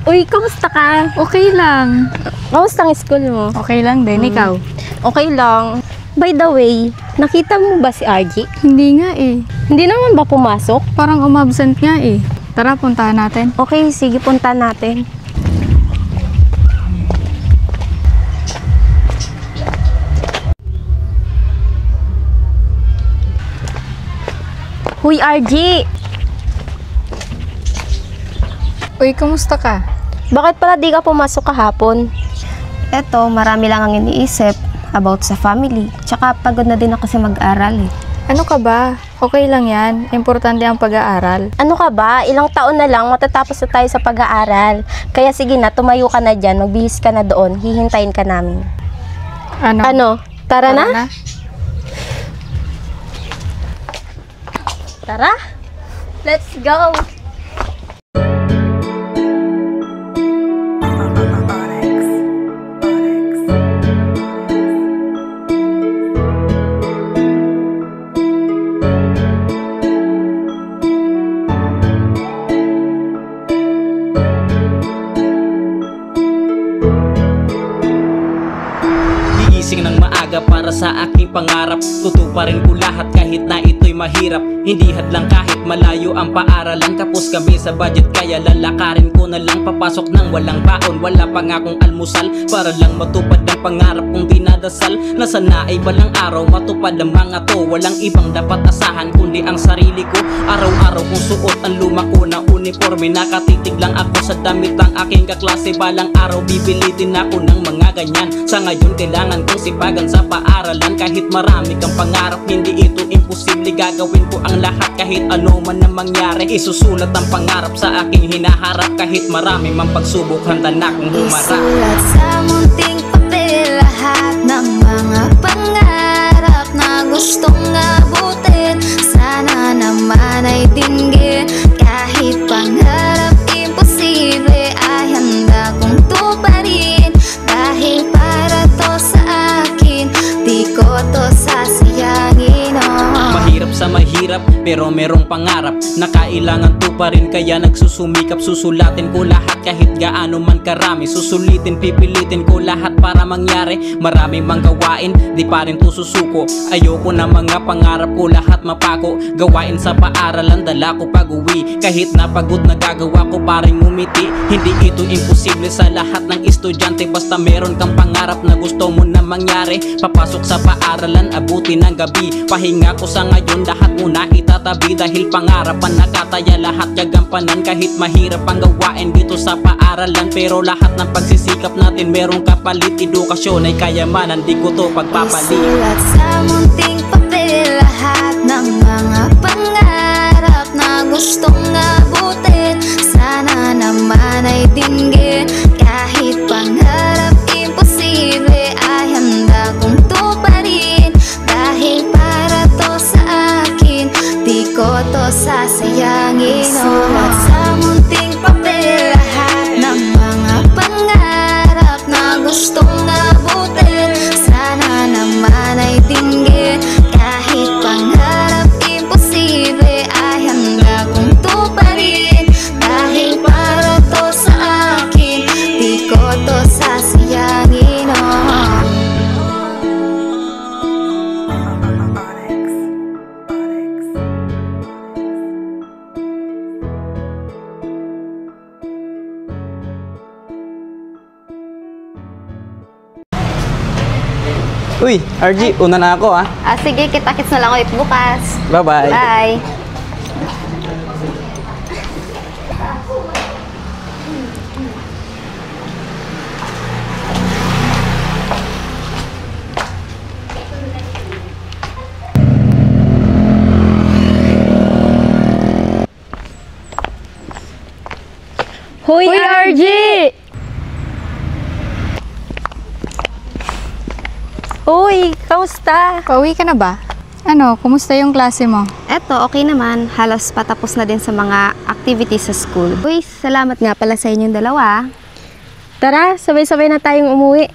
Uy, kamusta ka? Okay lang. Kamusta ang school mo? Okay lang din, ikaw? Okay lang. By the way, nakita mo ba si RG? Hindi nga eh. Hindi naman ba pumasok? Parang umabsent nga eh. Tara, puntahan natin. Okay, sige, punta natin. Huy, RG! Uy, kumusta ka? Bakit pala di ka pumasok kahapon? Eto, marami lang ang iniisip about sa family. Tsaka pagod na din ako kasi mag-aral eh. Ano ka ba? Okay lang yan. Importante ang pag-aaral. Ano ka ba? Ilang taon na lang matatapos na tayo sa pag-aaral. Kaya sige na, tumayo ka na dyan, magbihis ka na doon, hihintayin ka namin. Ano? Tara na? Tara? Let's go! Gising ng maaga para sa aking pangarap. Tutuparin ko lahat kahit na ito'y mahirap. Hindi hadlang kahit malayo ang paaralan. Kapos kami sa budget kaya lalakarin ko na lang. Papasok ng walang baon, wala pa nga akong almusal. Para lang matupad ang pangarap kong dinadasal. Na sana ay balang araw matupad ang mga to. Walang ibang dapat asahan kundi ang sarili ko. Araw-araw kong suot ang luma ko na uniforme. Nakatitig lang ako sa damit ng aking kaklase. Balang araw bibilitin ako ng mga ganyan. Sa ngayon kailangan kong sipagan sa paaralan. Kahit marami kang pangarap, hindi ito imposible. Gagawin ko ang lahat kahit ano man ang mangyari. Isusulat ang pangarap sa aking hinaharap. Kahit marami mang pagsubok, handa na akong humarap. Isulat sa munting papel lahat ng mga pangarap na gustong abutin. Sana naman ay dinggin. Kahit pangarap imposible ay handa kong tuparin. Dahil para to sa akin, di ko to sasayangin, oh. Mahirap sa mahirap pero merong pangarap na kailangan tuparin. Kaya nagsusumikap, susulatin ko lahat kahit gaano man karami. Susulitin, pipilitin ko lahat para mangyari. Maraming mang gawain, di pa rin to susuko. Ayoko na mga pangarap ko lahat mapako. Gawain sa paaralan, dala ko pag-uwi. Kahit napagod na gagawa ko paring ngumiti. Hindi ito imposible sa lahat ng estudyante. Basta meron kang pangarap na gusto mo na mangyari. Papasok sa paaralan, abuti ng gabi. Pahinga ko sa ngayon, lahat muna itatabi. Dahil pangarapan nakataya, lahat gagampanan. Kahit mahirap ang gawain dito sa paaralan, pero lahat ng pagsisikap natin merong kapalit. Edukasyon ay kayamanan, di ko to pagpapalit. Isulat sa munting papel lahat ng mga pangarap na gustong abutin. Sana naman ay dinggin. Kahit pangarap imposible ay handa kong tuparin. Dahil para to sa akin, di ko to sasayangin, oh. Isulat sa munting papel lahat ng mga pangarap na gustong abutin. Sana naman ay dinggin. Kahit pangarap imposible ay handa kong tuparin. Dahil para to sa akin, di ko to sasayangin, oh. Uy, RG, una na ako ah. Sige, kita-kits na lang ulit bukas. Bye-bye. Bye! Huy, RG! Uy, kamusta? Pauwi ka na ba? Ano, kumusta yung klase mo? Eto, okay naman. Halos patapos na din sa mga activities sa school. Uy, salamat nga pala sa inyong dalawa. Tara, sabay-sabay na tayong umuwi.